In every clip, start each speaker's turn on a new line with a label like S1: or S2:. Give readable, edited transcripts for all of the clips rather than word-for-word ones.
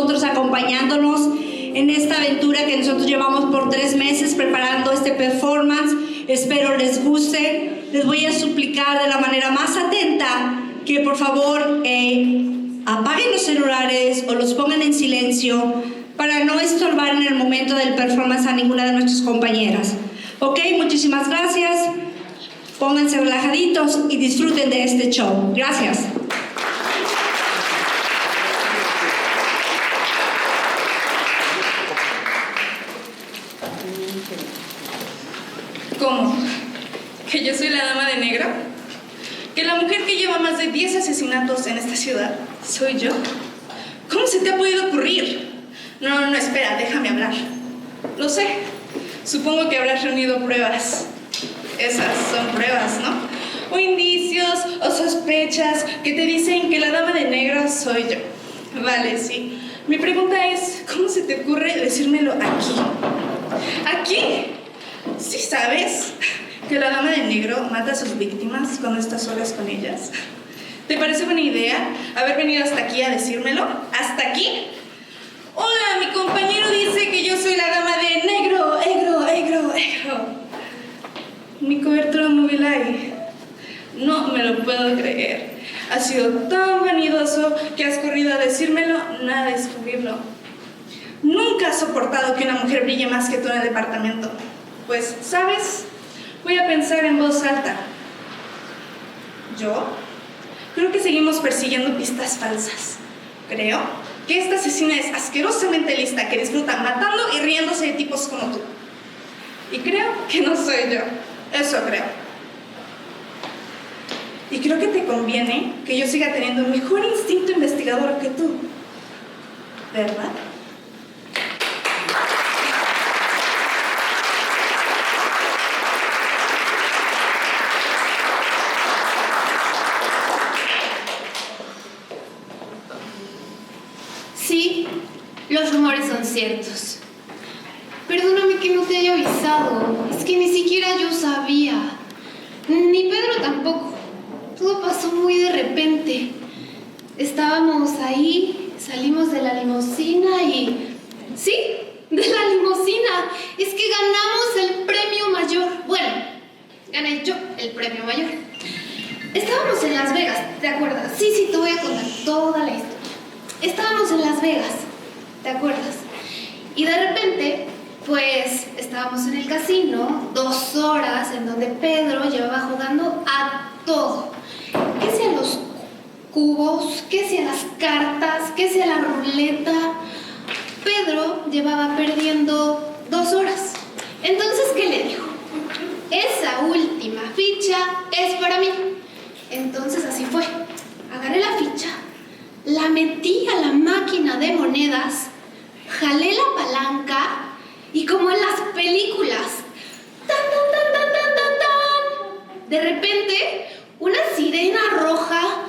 S1: nosotros, acompañándonos en esta aventura que nosotros llevamos por 3 meses preparando este performance. Espero les guste. Les voy a suplicar de la manera más atenta que por favor apaguen los celulares o los pongan en silencio para no estorbar en el momento del performance a ninguna de nuestras compañeras. Ok, muchísimas gracias. Pónganse relajaditos y disfruten de este show. Gracias.
S2: ¿Cómo? ¿Que yo soy la dama de negro? ¿Que la mujer que lleva más de 10 asesinatos en esta ciudad soy yo? ¿Cómo se te ha podido ocurrir? No, espera, déjame hablar. Lo sé. Supongo que habrás reunido pruebas. Esas son pruebas, ¿no? O indicios, o sospechas que te dicen que la dama de negro soy yo. Vale, sí. Mi pregunta es, ¿cómo se te ocurre decírmelo aquí? ¿Aquí? ¿Sí sabes que la dama de negro mata a sus víctimas cuando está solas con ellas? ¿Te parece buena idea haber venido hasta aquí a decírmelo? ¿Hasta aquí? Hola, mi compañero dice que yo soy la dama de negro, egro. Mi cobertura Mobileye. No me lo puedo creer. Has sido tan vanidoso que has corrido a decírmelo, nada de descubrirlo. Nunca has soportado que una mujer brille más que tú en el departamento. Pues, ¿sabes? Voy a pensar en voz alta. ¿Yo? Creo que seguimos persiguiendo pistas falsas. Creo que esta asesina es asquerosamente lista, que disfruta matando y riéndose de tipos como tú. Y creo que no soy yo. Eso creo. Y creo que te conviene que yo siga teniendo un mejor instinto investigador que tú. ¿Verdad?
S3: Sí, los rumores son ciertos. Perdóname que no te haya avisado. Es que ni siquiera yo sabía. Ni Pedro tampoco. Todo pasó muy de repente. Estábamos ahí, salimos de la limusina y... ¡Sí! ¡De la limusina! Es que ganamos el premio mayor. Bueno, gané yo el premio mayor. Estábamos en Las Vegas, ¿te acuerdas? Sí, te voy a contar toda la historia. Estábamos en Las Vegas, ¿te acuerdas? Y de repente, pues, estábamos en el casino 2 horas en donde Pedro llevaba jugando a todo. ¿Qué sea los cubos? ¿Qué sea las cartas? ¿Qué sea la ruleta? Pedro llevaba perdiendo 2 horas. Entonces, ¿qué le dijo? Esa última ficha es para mí. Entonces así fue. Agarré la ficha, la metí a la máquina de monedas, jalé la palanca y como en las películas, ¡tan, tan, tan, tan, tan, tan, tan! De repente, una sirena roja,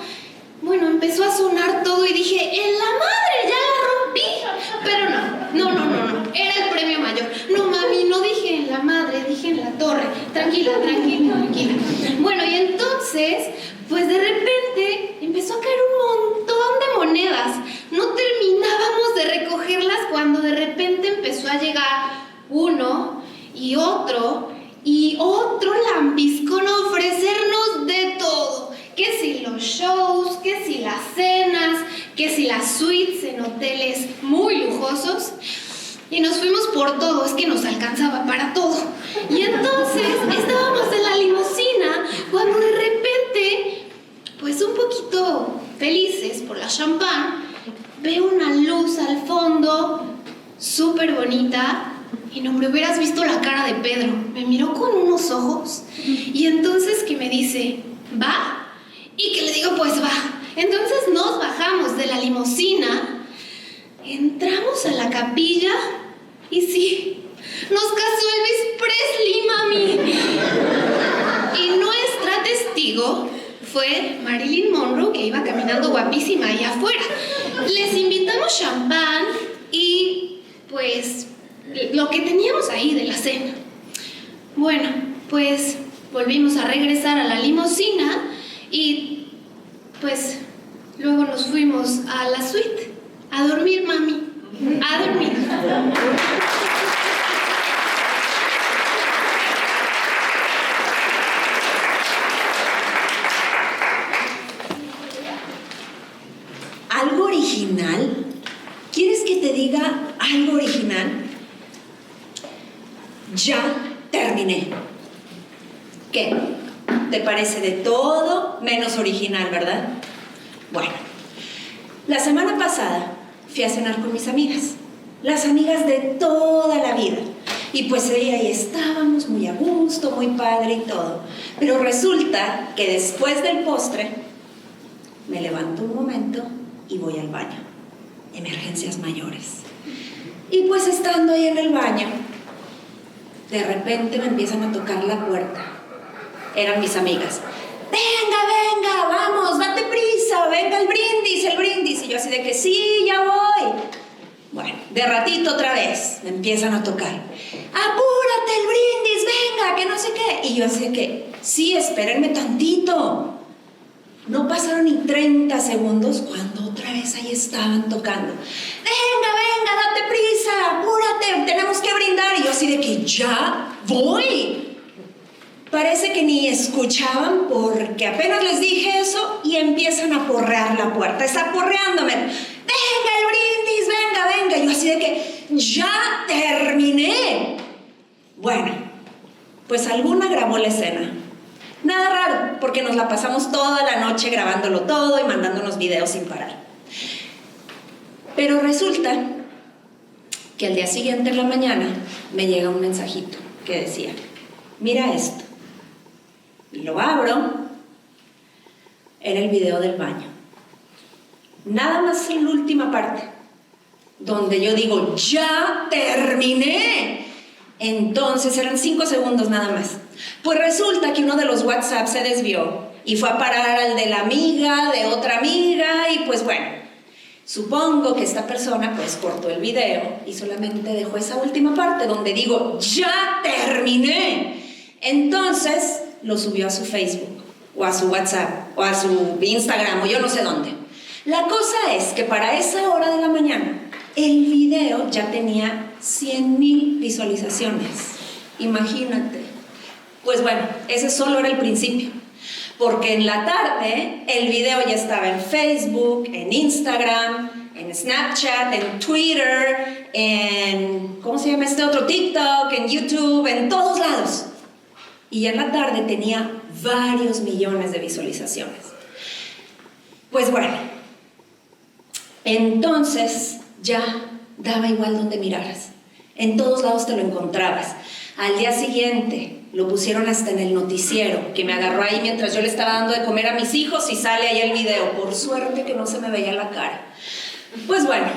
S3: bueno, empezó a sonar todo y dije, ¡en la madre, ya la rompí! Pero no, era el premio mayor. No, mami, no dije en la madre, dije en la torre. Tranquila. Bueno, y entonces, pues de repente empezó a caer un montón de monedas. No terminábamos de recogerlas cuando de repente empezó a llegar uno y otro lambiscón a ofrecernos de todo. Que si los shows, que si las cenas, que si las suites en hoteles muy lujosos. Y nos fuimos por todo, es que nos alcanzaba para todo. Y entonces estábamos en la limusina cuando de repente, pues un poquito felices por la champán, veo una luz al fondo, súper bonita. Y no me hubieras visto la cara de Pedro. Me miró con unos ojos y entonces que me dice, ¿va? Y que le digo, pues va. Entonces nos bajamos de la limusina, entramos a la capilla y sí, nos casó Elvis Presley, mami. Y nuestra testigo fue Marilyn Monroe, que iba caminando guapísima ahí afuera. Les invitamos champán y pues lo que teníamos ahí de la cena. Bueno, pues volvimos a regresar a la limusina y pues luego nos fuimos a la suite a dormir, mami. A dormir.
S4: ¿Algo original? ¿Quieres que te diga algo original? Ya terminé. ¿Qué? ¿Te parece de todo menos original, verdad? Bueno, la semana pasada fui a cenar con mis amigas, las amigas de toda la vida. Y pues ahí estábamos, muy a gusto, muy padre y todo. Pero resulta que después del postre, me levanto un momento y voy al baño. Emergencias mayores. Y pues estando ahí en el baño, de repente me empiezan a tocar la puerta. Eran mis amigas. Venga, venga, vamos, date prisa, venga el brindis, el brindis. Y yo así de que sí, ya voy. Bueno, de ratito otra vez me empiezan a tocar. Apúrate el brindis, venga, que no sé qué. Y yo así de que sí, espérenme tantito. No pasaron ni 30 segundos cuando otra vez ahí estaban tocando. Venga, venga, date prisa, apúrate, tenemos que brindar. Y yo así de que ya voy. Parece que ni escuchaban porque apenas les dije eso y empiezan a porrear la puerta. Está porreándome. Venga el brindis, venga, venga. Y yo así de que ya terminé. Bueno, pues alguna grabó la escena. Nada raro, porque nos la pasamos toda la noche grabándolo todo y mandándonos videos sin parar. Pero resulta que al día siguiente en la mañana me llega un mensajito que decía, mira esto. Y lo abro, era el video del baño. Nada más en la última parte, donde yo digo, ya terminé. Entonces eran 5 segundos nada más. Pues resulta que uno de los WhatsApp se desvió y fue a parar al de la amiga, de otra amiga, y pues bueno, supongo que esta persona pues cortó el video y solamente dejó esa última parte donde digo, ya terminé. Entonces lo subió a su Facebook, o a su WhatsApp, o a su Instagram, o yo no sé dónde. La cosa es que para esa hora de la mañana, el video ya tenía 100,000 visualizaciones. Imagínate. Pues bueno, ese solo era el principio. Porque en la tarde, el video ya estaba en Facebook, en Instagram, en Snapchat, en Twitter, en, ¿cómo se llama este otro? TikTok, en YouTube, en todos lados. Y ya en la tarde tenía varios millones de visualizaciones. Pues bueno, entonces ya daba igual donde miraras. En todos lados te lo encontrabas. Al día siguiente lo pusieron hasta en el noticiero, que me agarró ahí mientras yo le estaba dando de comer a mis hijos y sale ahí el video. Por suerte que no se me veía la cara. Pues bueno,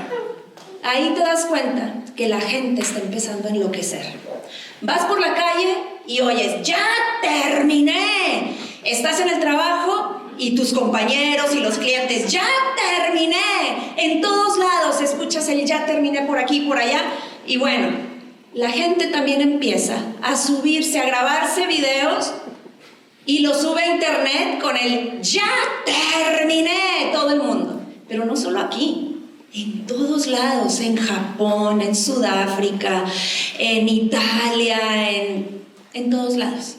S4: ahí te das cuenta que la gente está empezando a enloquecer. Vas por la calle y oyes, ¡ya terminé! Estás en el trabajo y tus compañeros y los clientes, ¡ya terminé! En todos lados escuchas el ya terminé por aquí y por allá. Y bueno, la gente también empieza a subirse, a grabarse videos y lo sube a internet con el ya terminé, todo el mundo. Pero no solo aquí. En todos lados, en Japón, en Sudáfrica, en Italia, en todos lados.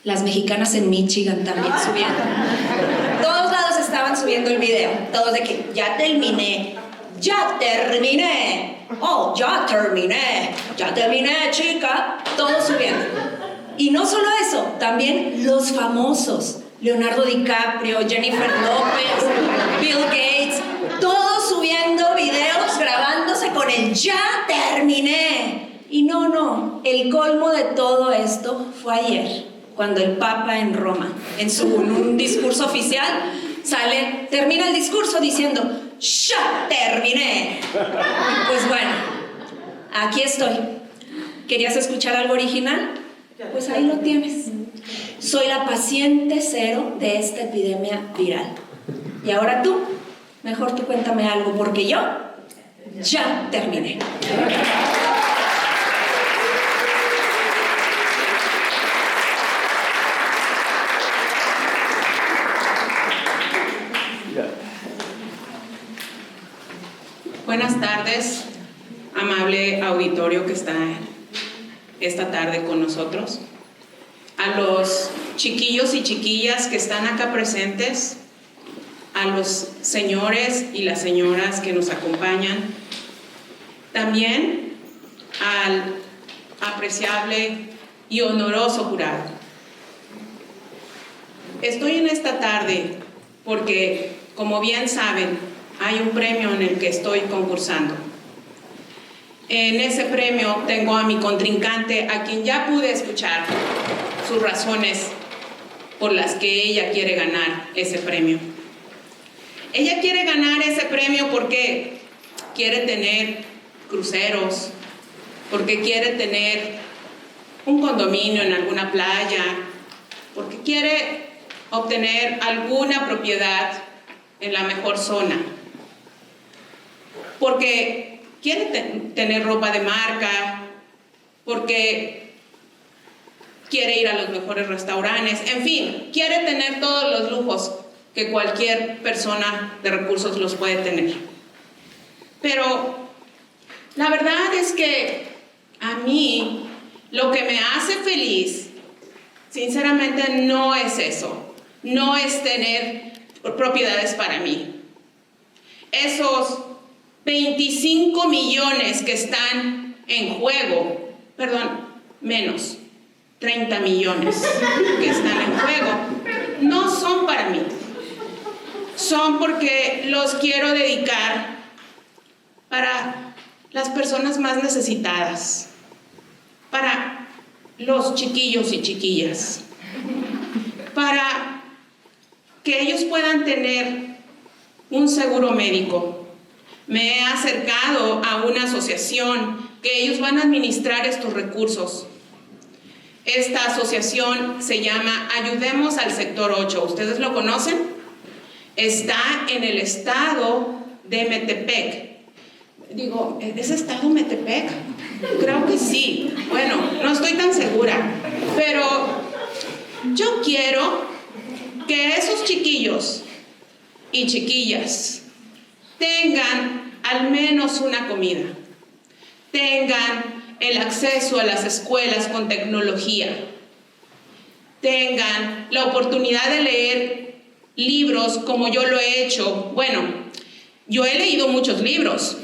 S4: Las mexicanas en Michigan también subiendo. Todos lados estaban subiendo el video. Todos de que ya terminé, oh, ya terminé, chica. Todos subiendo. Y no solo eso, también los famosos. Leonardo DiCaprio, Jennifer López, Bill Gates, todos subiendo videos, grabándose con el ya terminé. Y no, el colmo de todo esto fue ayer, cuando el Papa en Roma, en un discurso oficial, termina el discurso diciendo, ya terminé. Y pues bueno, aquí estoy. ¿Querías escuchar algo original? Pues ahí lo tienes. Soy la paciente cero de esta epidemia viral. Y ahora tú, mejor tú cuéntame algo, porque yo ya terminé.
S5: Buenas tardes, amable auditorio que está esta tarde con nosotros. A los chiquillos y chiquillas que están acá presentes, a los señores y las señoras que nos acompañan, también al apreciable y honoroso jurado. Estoy en esta tarde porque, como bien saben, hay un premio en el que estoy concursando. En ese premio tengo a mi contrincante, a quien ya pude escuchar sus razones por las que ella quiere ganar ese premio. Ella quiere ganar ese premio porque quiere tener cruceros, porque quiere tener un condominio en alguna playa, porque quiere obtener alguna propiedad en la mejor zona, porque quiere tener ropa de marca, porque quiere ir a los mejores restaurantes, en fin, quiere tener todos los lujos que cualquier persona de recursos los puede tener. Pero la verdad es que a mí lo que me hace feliz, sinceramente, no es eso, no es tener propiedades para mí. Esos 25 millones que están en juego, perdón, menos, 30 millones que están en juego, no son para mí. Son porque los quiero dedicar para las personas más necesitadas, para los chiquillos y chiquillas, para que ellos puedan tener un seguro médico. Me he acercado a una asociación que ellos van a administrar estos recursos. Esta asociación se llama Ayudemos al Sector 8. ¿Ustedes lo conocen? Está en el estado de Metepec. Digo, ¿es estado Metepec? Creo que sí. Bueno, no estoy tan segura. Pero yo quiero que esos chiquillos y chiquillas tengan al menos una comida, tengan el acceso a las escuelas con tecnología, tengan la oportunidad de leer libros como yo lo he hecho. Bueno, yo he leído muchos libros,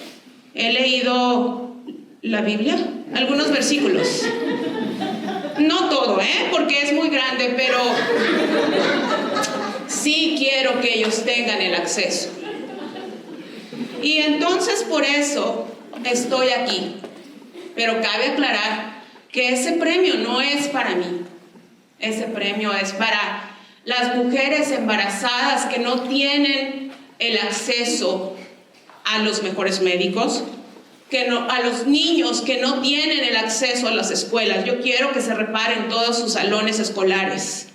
S5: he leído la Biblia, algunos versículos, no todo, porque es muy grande, pero sí quiero que ellos tengan el acceso. Y entonces por eso estoy aquí. Pero cabe aclarar que ese premio no es para mí. Ese premio es para las mujeres embarazadas que no tienen el acceso a los mejores médicos, a los niños que no tienen el acceso a las escuelas. Yo quiero que se reparen todos sus salones escolares.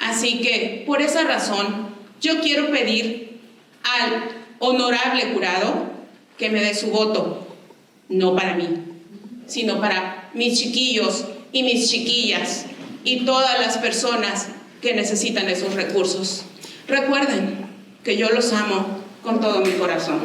S5: Así que, por esa razón, yo quiero pedir al honorable jurado que me dé su voto, no para mí, sino para mis chiquillos y mis chiquillas y todas las personas que necesitan esos recursos. Recuerden que yo los amo con todo mi corazón.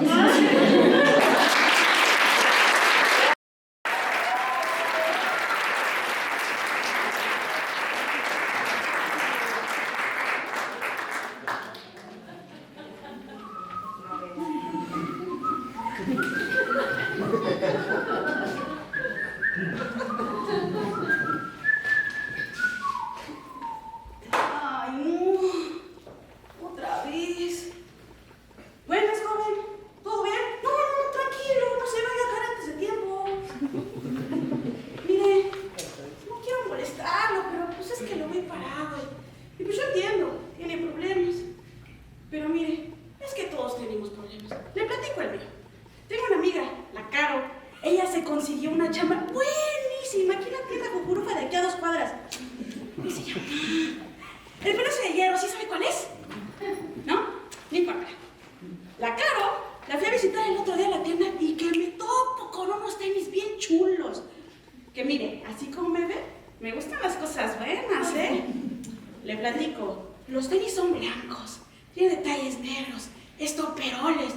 S2: Le platico, los tenis son blancos, tiene detalles negros, estoperoles,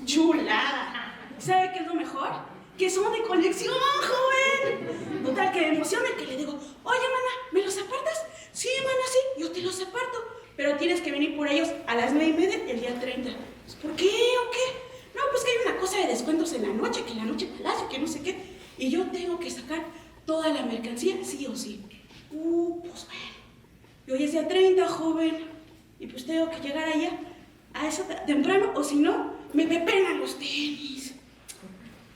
S2: chulada.
S6: mejor que son de colección, joven. Total, que me emociona que le digo, oye, mana, ¿me los apartas? Sí, mana, sí, yo te los aparto. Pero tienes que venir por ellos a las 9:30 el día 30. Pues, ¿por qué o qué? No, pues que hay una cosa de descuentos en la noche, que en la noche palacio, que no sé qué. Y yo tengo que sacar toda la mercancía, sí o sí. Pues bueno. Y hoy es día 30, joven. Y pues tengo que llegar allá a esa temprano, o si no, me pepenan los tenis.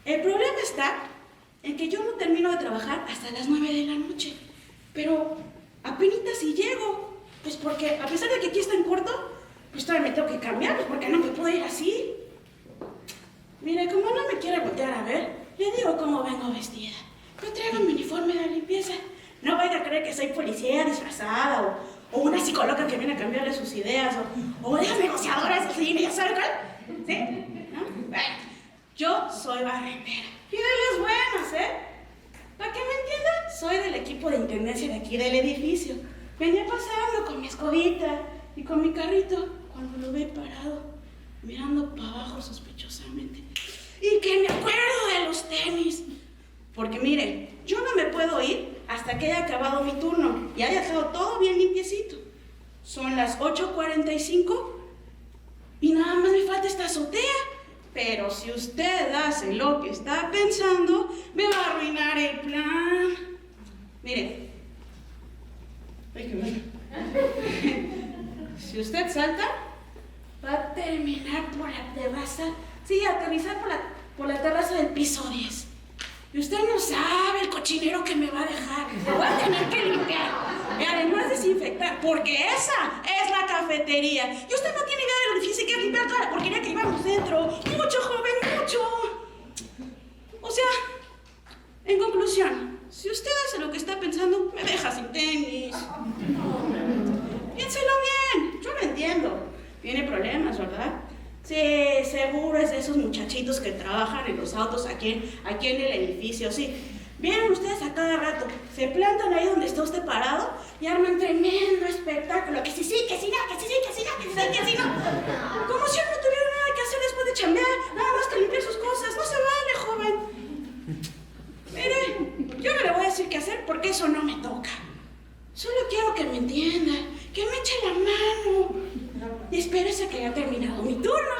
S6: El problema está en que yo no termino de trabajar hasta las 9 de la noche. Pero apenitas si llego. Pues porque a pesar de que aquí está en corto, pues todavía me tengo que cambiar, pues porque no me puedo ir así. Mire, como no me quiere voltear a ver, le digo cómo vengo vestida. Yo traigo mi uniforme de limpieza. No vaya a creer que soy policía disfrazada o una psicóloga que viene a cambiarle sus ideas o las negociadoras del cine, ¿ya sabe cuál? ¿Sí? ¿No? Bueno, yo soy barrendera. Y de las buenas, ¿eh? Para que me entiendan, soy del equipo de intendencia de aquí del edificio. Venía pasando con mi escobita y con mi carrito cuando lo ve parado, mirando para abajo sospechosamente. Y que me acuerdo de los tenis. Porque miren, yo no me puedo ir hasta que haya acabado mi turno y haya dejado todo bien limpiecito. Son las 8:45 y nada más me falta esta azotea. Pero si usted hace lo que está pensando, me va a arruinar el plan. Mire. Ay, qué bueno. Si usted salta, va a terminar por la terraza. Sí, aterrizar por la terraza del piso 10. Y usted no sabe el cochinero que me va a dejar. Me voy a tener que limpiar. Y además desinfectar, porque esa es la cafetería. Y usted no tiene idea de lo difícil que es limpiar toda la porquería que llevamos dentro. Mucho, joven, mucho. O sea, en conclusión, si usted hace lo que está pensando, me deja sin tenis. Piénselo bien, yo lo entiendo. Tiene problemas, ¿verdad? Sí, seguro es de esos muchachitos que trabajan en los autos aquí en el edificio, sí. Vienen ustedes a cada rato, se plantan ahí donde está usted parado y arman tremendo espectáculo. Que sí, que sí, no, que sí, que sí, no, que sí, que sí, no. Como si no tuviera nada que hacer después de chambear, nada más que limpiar sus cosas. No se vale, joven. Mire, yo no le voy a decir qué hacer porque eso no me toca. Solo quiero que me entienda, que me eche la mano. Y espérese que haya terminado mi turno.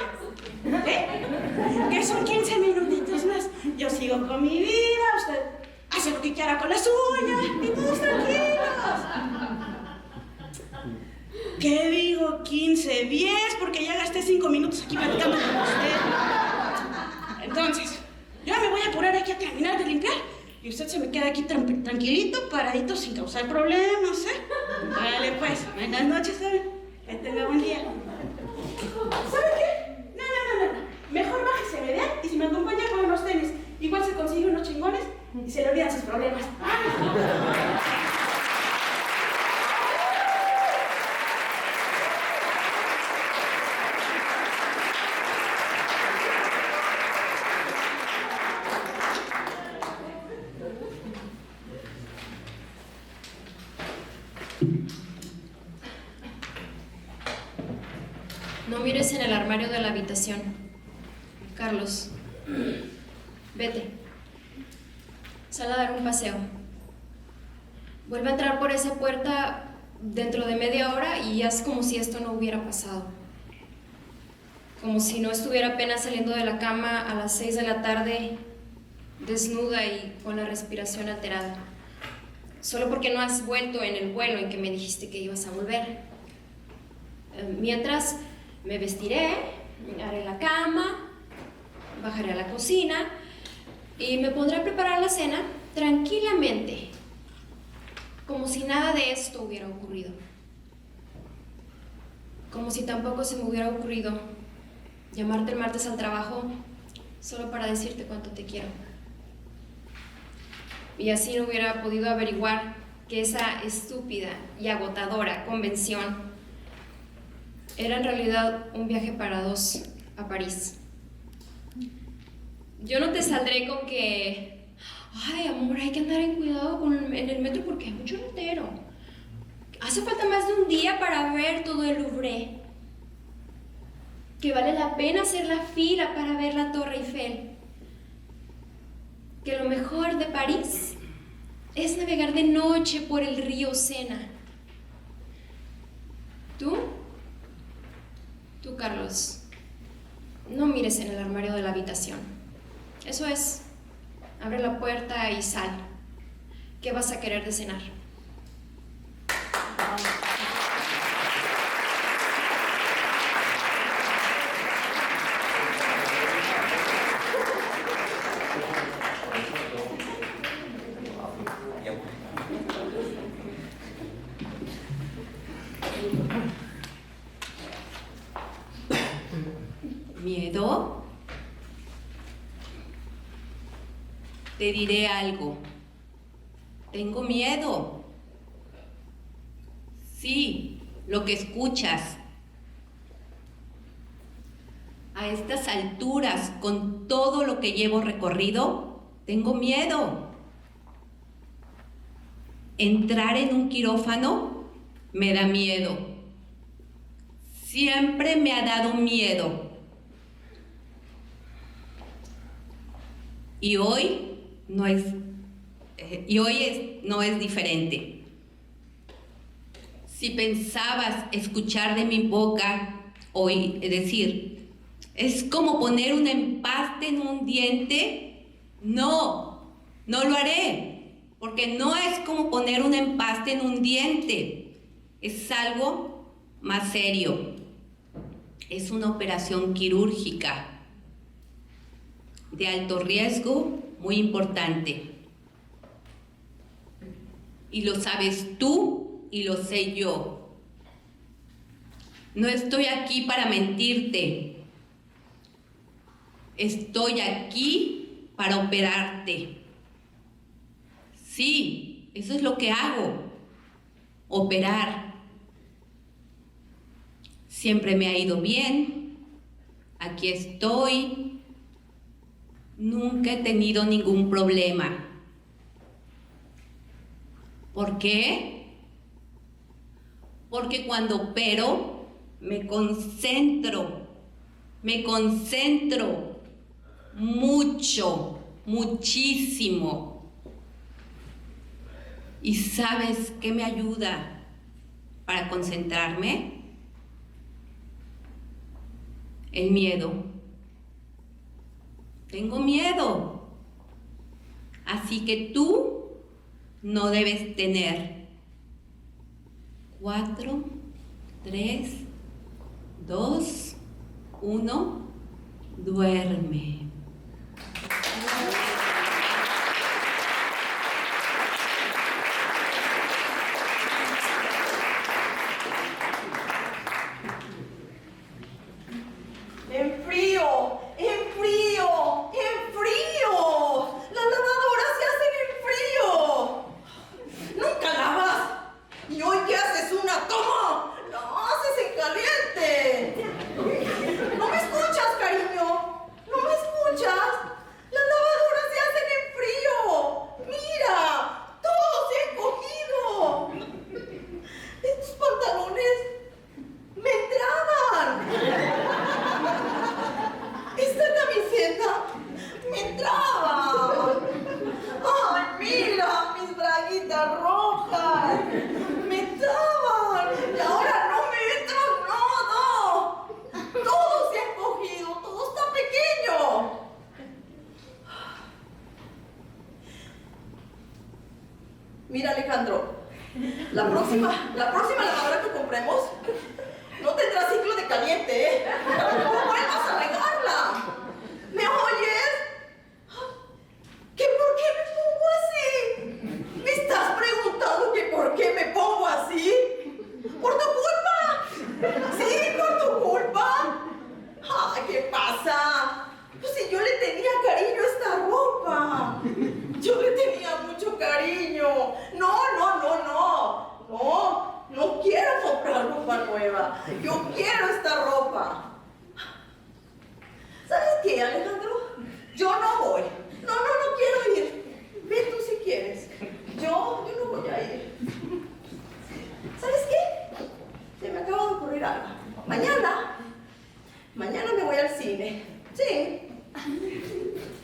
S6: Que son 15 minutitos más. Yo sigo con mi vida, usted hace lo que quiera con la suya y todos tranquilos. ¿Qué digo? 15, 10, porque ya gasté 5 minutos aquí platicando con usted. Entonces, yo me voy a apurar aquí a terminar de limpiar y usted se me queda aquí tranquilito, paradito, sin causar problemas, ¿eh? Vale, pues, buenas noches, ¿saben? Que tenga buen día. ¿Sabe qué? No. Mejor bájese, ¿verdad? Y si me acompaña con unos tenis, igual se consigue unos chingones y se le olvidan sus problemas.
S7: No mires en el armario de la habitación. Carlos, vete. Sal a dar un paseo. Vuelve a entrar por esa puerta dentro de media hora y haz como si esto no hubiera pasado. Como si no estuviera apenas saliendo de la cama a las 6 de la tarde, desnuda y con la respiración alterada. Solo porque no has vuelto en el vuelo en que me dijiste que ibas a volver. Mientras me vestiré, haré la cama, bajaré a la cocina y me pondré a preparar la cena tranquilamente, como si nada de esto hubiera ocurrido. Como si tampoco se me hubiera ocurrido llamarte el martes al trabajo solo para decirte cuánto te quiero. Y así no hubiera podido averiguar que esa estúpida y agotadora convención era en realidad un viaje para dos a París. Yo no te saldré con que, ay amor, hay que andar en cuidado en el metro porque hay mucho letero. Hace falta más de un día para ver todo el Louvre. Que vale la pena hacer la fila para ver la Torre Eiffel. que lo mejor de París es navegar de noche por el río Sena. Tú, Carlos, no mires en el armario de la habitación. Eso es, abre la puerta y sal. ¿Qué vas a querer de cenar?
S4: ¿Miedo? Te diré algo. Tengo miedo. Sí, lo que escuchas. A estas alturas, con todo lo que llevo recorrido, tengo miedo. Entrar en un quirófano me da miedo. Siempre me ha dado miedo. Y hoy no es diferente. Si pensabas escuchar de mi boca hoy, es decir, es como poner un empaste en un diente, no lo haré, porque no es como poner un empaste en un diente, es algo más serio, es una operación quirúrgica de alto riesgo, muy importante. Y lo sabes tú y lo sé yo. No estoy aquí para mentirte. Estoy aquí para operarte. Sí, eso es lo que hago. Operar. Siempre me ha ido bien. Aquí estoy. Nunca he tenido ningún problema. ¿Por qué? Porque cuando opero me concentro mucho, muchísimo. ¿Y sabes qué me ayuda para concentrarme? El miedo. Tengo miedo. Así que tú no debes tener. 4, 3, 2, 1, duerme.
S6: ¡En frío! ¡En frío! ¡En frío! ¡Las lavadoras se hacen en frío! ¡Nunca lavas! ¿Y hoy qué haces? ¡Una toma! ¡La haces en caliente! ¿No me escuchas, cariño? ¿No me escuchas? ¡Las lavadoras se hacen en frío! ¡Mira! ¡Todo se ha encogido! Estos pantalones me entraban. Esta camiseta me entraba. ¡Ay, mira! Mis braguitas rojas me entraban. Y ahora no me entra nada. Todo se ha encogido. Todo está pequeño. Mira, Alejandro. La próxima lavadora que compremos no tendrá ciclo de caliente, ¿eh? No vuelvas a regarla. ¿Me oyes? ¿Que por qué me pongo así? ¿Me estás preguntando que por qué me pongo así? ¿Por tu culpa? ¿Sí? ¿Por tu culpa? Ay, ¿qué pasa? Pues si yo le tenía cariño a esta ropa. Yo le tenía mucho cariño. No quiero comprar ropa nueva. Yo quiero esta ropa.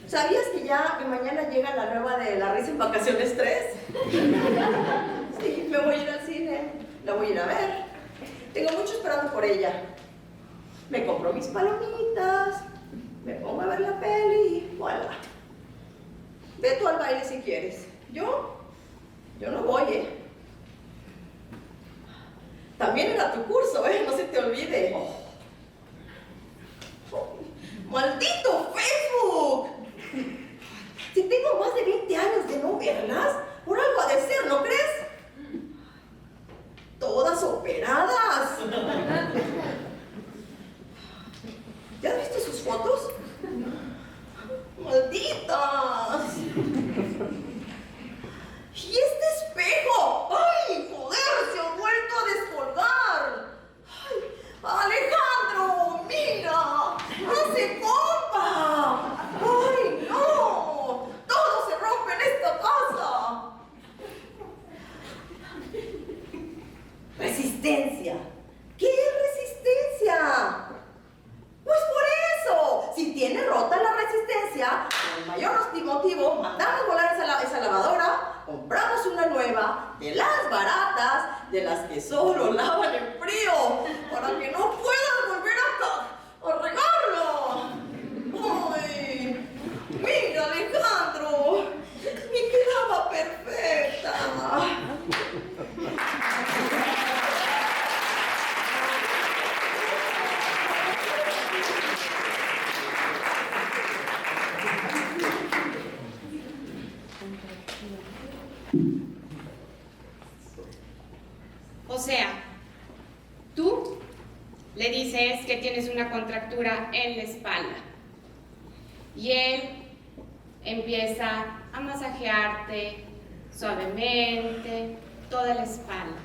S8: ¿Sabías que ya mañana llega la nueva de La Risa en Vacaciones 3? Sí, me voy a ir al cine, la voy a ir a ver. Tengo mucho esperando por ella. Me compro mis palomitas, me pongo a ver la peli y voilà. Ve tú al baile si quieres. Yo no voy, También era tu curso, no se te olvide. ¡Maldito Facebook! Si tengo más de 20 años de no verlas, por algo ha de ser, ¿no crees? Todas operadas. ¿Ya has visto sus fotos? ¡Malditas! ¿Y este espejo? ¡Ay, joder! ¡Se ha vuelto a descolgar! ¡Ay, Alejandro! ¡Mira! ¡Hace pompa! ¡Ay, no! ¡Todo se rompe en esta casa! ¡Resistencia! ¿Qué es resistencia? Pues por eso, si tiene rota la resistencia, con el mayor motivo, mandamos volar esa lavadora, compramos una nueva, de las baratas, de las que solo lavan en frío, para que no puedan volver a regarlo. ¡Ay! ¡Mira, Alejandro! Me quedaba perfecta.
S3: O sea, tú le dices que tienes una contractura en la espalda y él empieza a masajearte suavemente toda la espalda,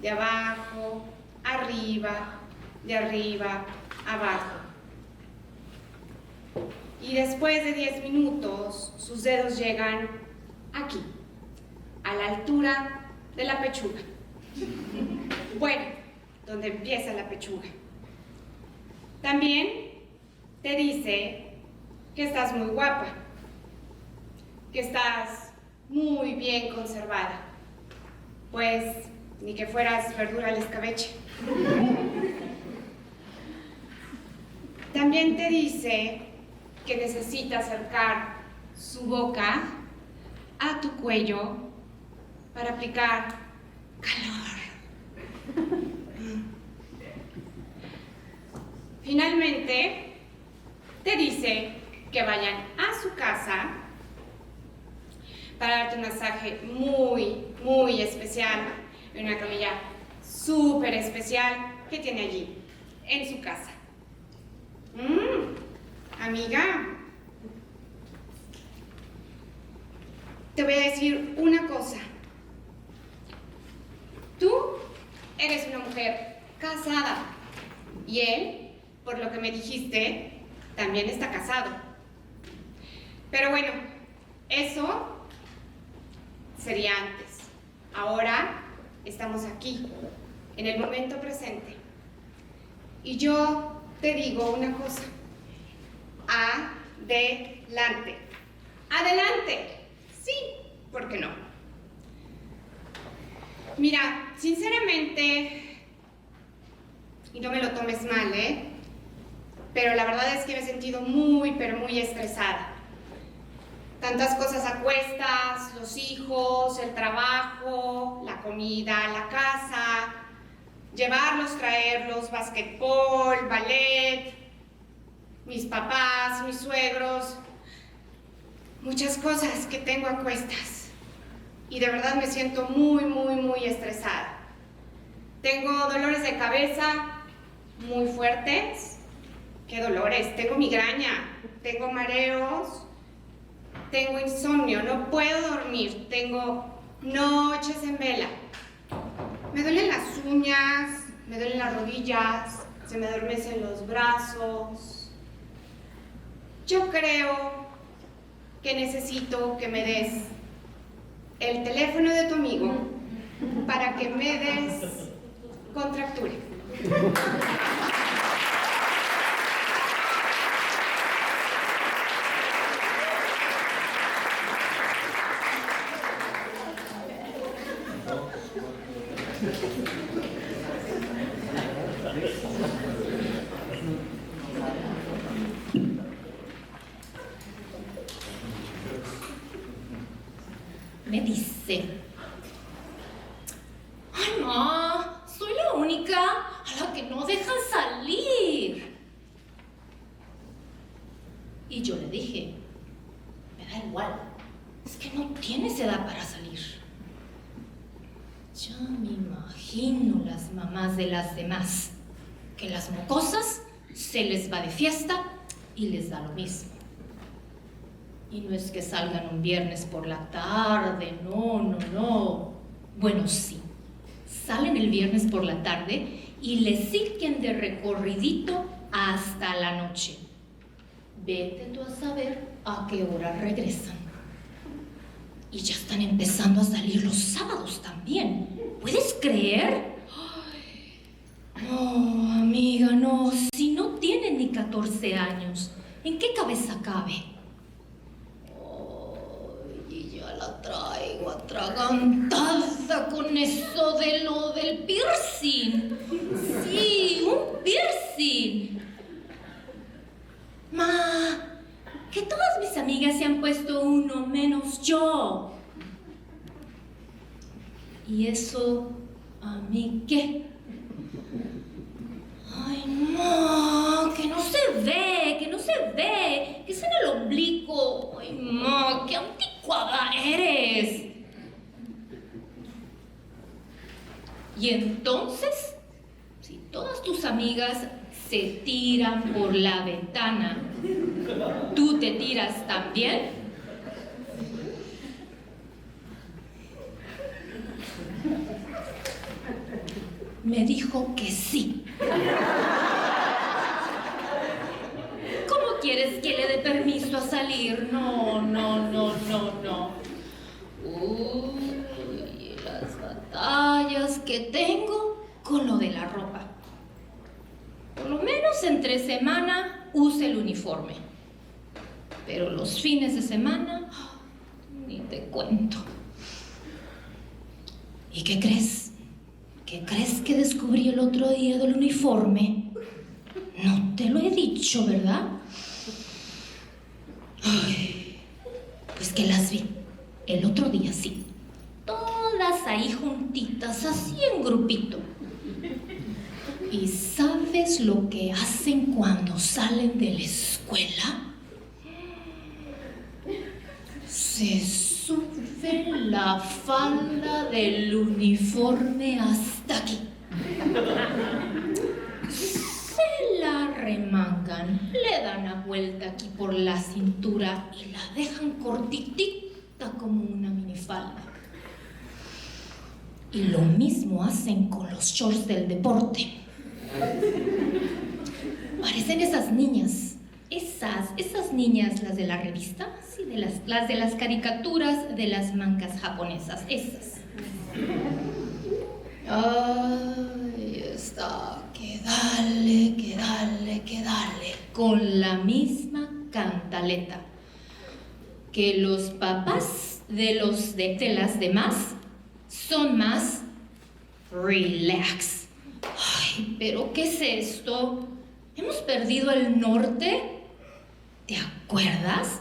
S3: de abajo, arriba, de arriba, abajo. Y después de 10 minutos, sus dedos llegan aquí, a la altura de la pechuga. Bueno, donde empieza la pechuga. También te dice que estás muy guapa, que estás muy bien conservada, pues ni que fueras verdura al escabeche. También te dice que necesita acercar su boca a tu cuello para aplicar calor. Finalmente, te dice que vayan a su casa para darte un masaje muy, muy especial en una camilla súper especial que tiene allí, en su casa. Amiga, te voy a decir una cosa. Tú eres una mujer casada y él, por lo que me dijiste, también está casado. Pero bueno, eso sería antes. Ahora estamos aquí, en el momento presente. Y yo te digo una cosa. Adelante. ¡Adelante! Sí, ¿por qué no? Mira, sinceramente, y no me lo tomes mal, pero la verdad es que me he sentido muy, pero muy estresada. Tantas cosas a cuestas, los hijos, el trabajo, la comida, la casa, llevarlos, traerlos, basquetbol, ballet, mis papás, mis suegros, muchas cosas que tengo a cuestas. Y de verdad me siento muy, muy, muy estresada. Tengo dolores de cabeza muy fuertes. ¿Qué dolores? Tengo migraña, tengo mareos, tengo insomnio, no puedo dormir, tengo noches en vela. Me duelen las uñas, me duelen las rodillas, se me adormecen los brazos. Yo creo que necesito que me des el teléfono de tu amigo para que me des contractura. Me dice: ay, ma, soy la única a la que no dejan salir. Y yo le dije: me da igual, es que no tienes edad para salir. Ya me imagino las mamás de las demás, que las mocosas se les va de fiesta y les da lo mismo. Y no es que salgan un viernes por la tarde, no. Bueno, sí, salen el viernes por la tarde y le siguen de recorridito hasta la noche. Vete tú a saber a qué hora regresan. Y ya están empezando a salir los sábados también. ¿Puedes creer? Ay, no, amiga, no. Si no tienen ni 14 años, ¿en qué cabeza cabe? Y ya la traigo atragantada con eso de lo del piercing. Sí, un piercing. Ma, que todas mis amigas se han puesto uno menos yo. ¿Y eso a mí qué? Ay, ma, que no se ve, que es en el ombligo. Ay, ma, qué anticuada eres. Y entonces, si todas tus amigas se tiran por la ventana, ¿tú te tiras también? Me dijo que sí. ¿Cómo quieres que le dé permiso a salir? No. Uy, las batallas que tengo con lo de la ropa. Por lo menos entre semana use el uniforme. Pero los fines de semana, ni te cuento. ¿Y qué crees? ¿Qué crees que descubrí el otro día del uniforme? No te lo he dicho, ¿verdad? Ay, pues que las vi el otro día, sí. Todas ahí juntitas, así en grupito. ¿Y sabes lo que hacen cuando salen de la escuela? Se suben la falda del uniforme hasta aquí. Se la remangan, le dan la vuelta aquí por la cintura y la dejan cortitita como una minifalda. Y lo mismo hacen con los shorts del deporte. Parecen esas niñas, esas niñas, las de la revista, sí, las de las caricaturas de las mangas japonesas, esas. Ay, está, que dale, con la misma cantaleta. Que los papás de las demás son más relax. Ay, pero ¿qué es esto? ¿Hemos perdido el norte? ¿Te acuerdas?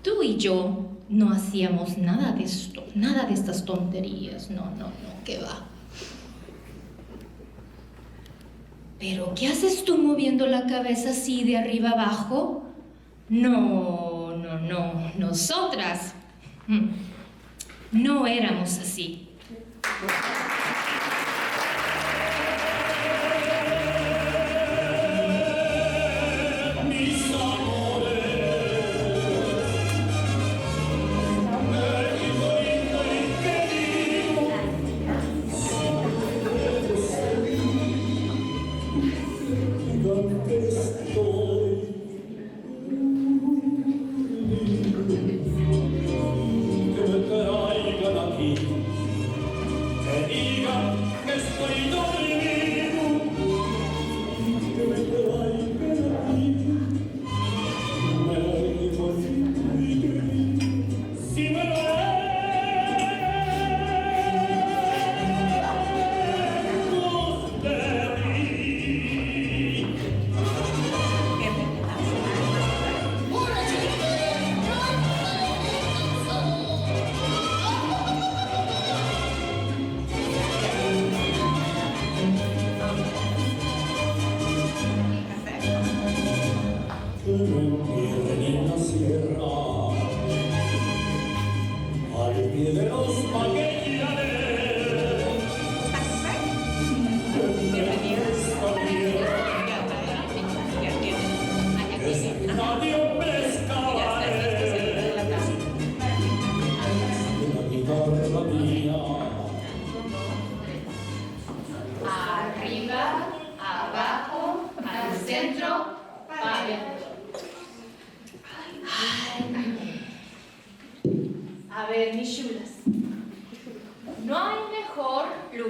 S3: Tú y yo no hacíamos nada de esto, nada de estas tonterías. No, ¿qué va? ¿Pero qué haces tú moviendo la cabeza así de arriba abajo? No, nosotras no éramos así.
S9: Que me traigan aquí,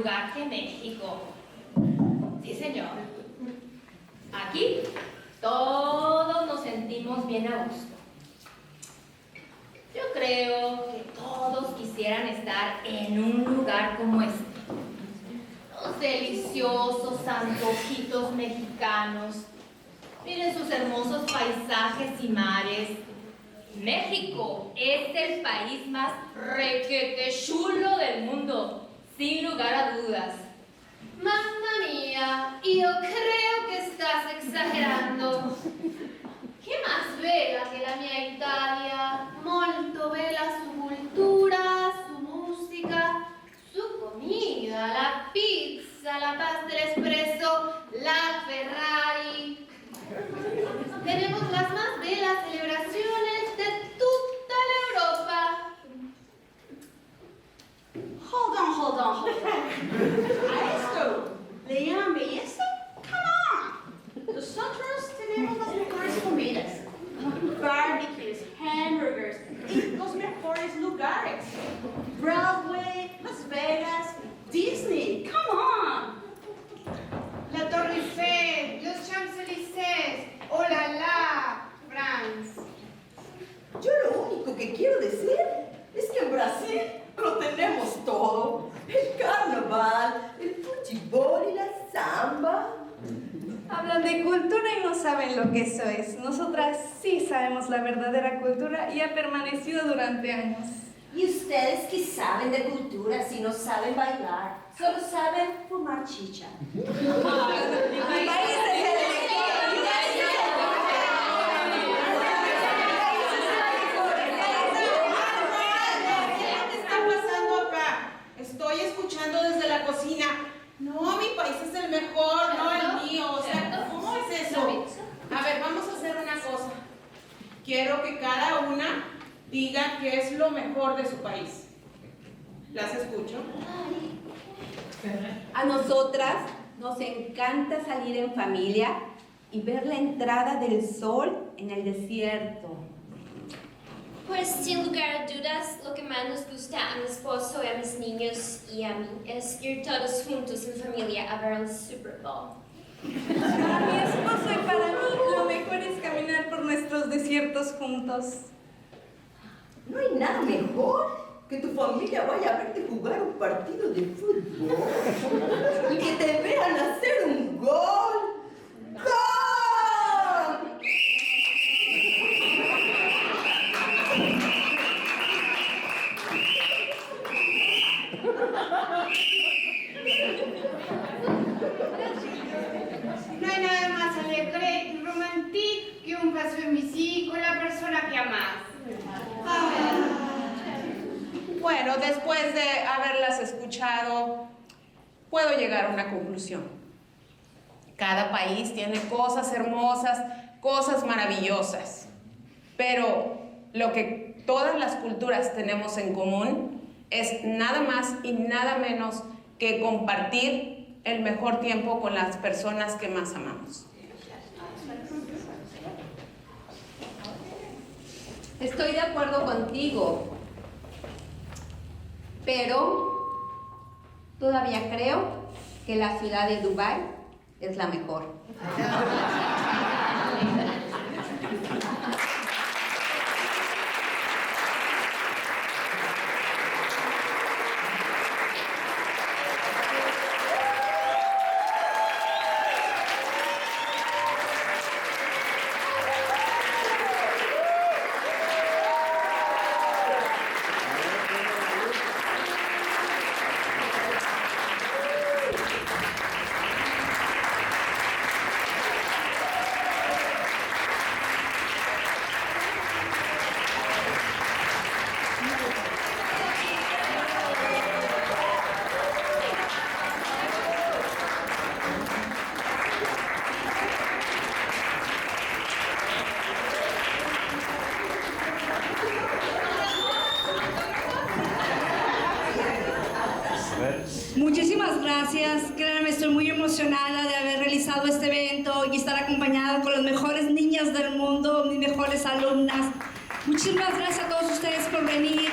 S9: lugar que México. Sí, señor. Aquí todos nos sentimos bien a gusto. Yo creo que todos quisieran estar en un lugar como este. Los deliciosos antojitos mexicanos. Miren sus hermosos paisajes y mares. México es el país más requete chulo del mundo, sin lugar a dudas.
S3: Mamma mía, yo creo que estás exagerando. ¿Qué más bella che la mia Italia? Molto bella su cultura, su música, su comida, la pizza, la pasta del espresso, la Ferrari. Tenemos las más bellas celebraciones de toda la Europa.
S6: Hold on. ¿A esto le llaman belleza? Come on. Nosotros tenemos las mejores comidas. Barbecues, hamburgers y los mejores lugares. Broadway, Las Vegas, Disney. Come on.
S3: La Torre Eiffel, los Champs-Élysées, oh la la, France.
S8: Yo lo único que quiero decir es que en Brasil lo tenemos todo. El carnaval, el fútbol y la samba.
S2: Hablan de cultura y no saben lo que eso es. Nosotras sí sabemos la verdadera cultura y ha permanecido durante años.
S8: Y ustedes que saben de cultura si no saben bailar, solo saben fumar chicha.
S2: Mi país es el
S5: ¿Qué está pasando acá? Estoy escuchando desde la cocina. No, mi país es el mejor, no el mío. O sea, ¿cómo es eso? A ver, vamos a hacer una cosa. Quiero que cada una diga qué es lo mejor de su país. ¿Las escucho?
S10: A nosotras nos encanta salir en familia y ver la entrada del sol en el desierto.
S7: Pues sin lugar a dudas, lo que más nos gusta a mi esposo y a mis niños y a mí es ir todos juntos en familia a ver el Super Bowl.
S2: Para mi esposo y para mí, lo mejor es caminar por nuestros desiertos juntos.
S8: No hay nada mejor que tu familia vaya a verte jugar un partido de fútbol y que te vean hacer un gol. ¡Gol!
S3: No hay nada más alegre y romántico que un paso en bici con la persona que amas.
S5: Bueno, después de haberlas escuchado, puedo llegar a una conclusión. Cada país tiene cosas hermosas, cosas maravillosas, pero lo que todas las culturas tenemos en común es nada más y nada menos que compartir el mejor tiempo con las personas que más amamos.
S10: Estoy de acuerdo contigo, pero todavía creo que la ciudad de Dubái es la mejor.
S1: Muchísimas gracias. Créanme, estoy muy emocionada de haber realizado este evento y estar acompañada con las mejores niñas del mundo, mis mejores alumnas. Muchísimas gracias a todos ustedes por venir.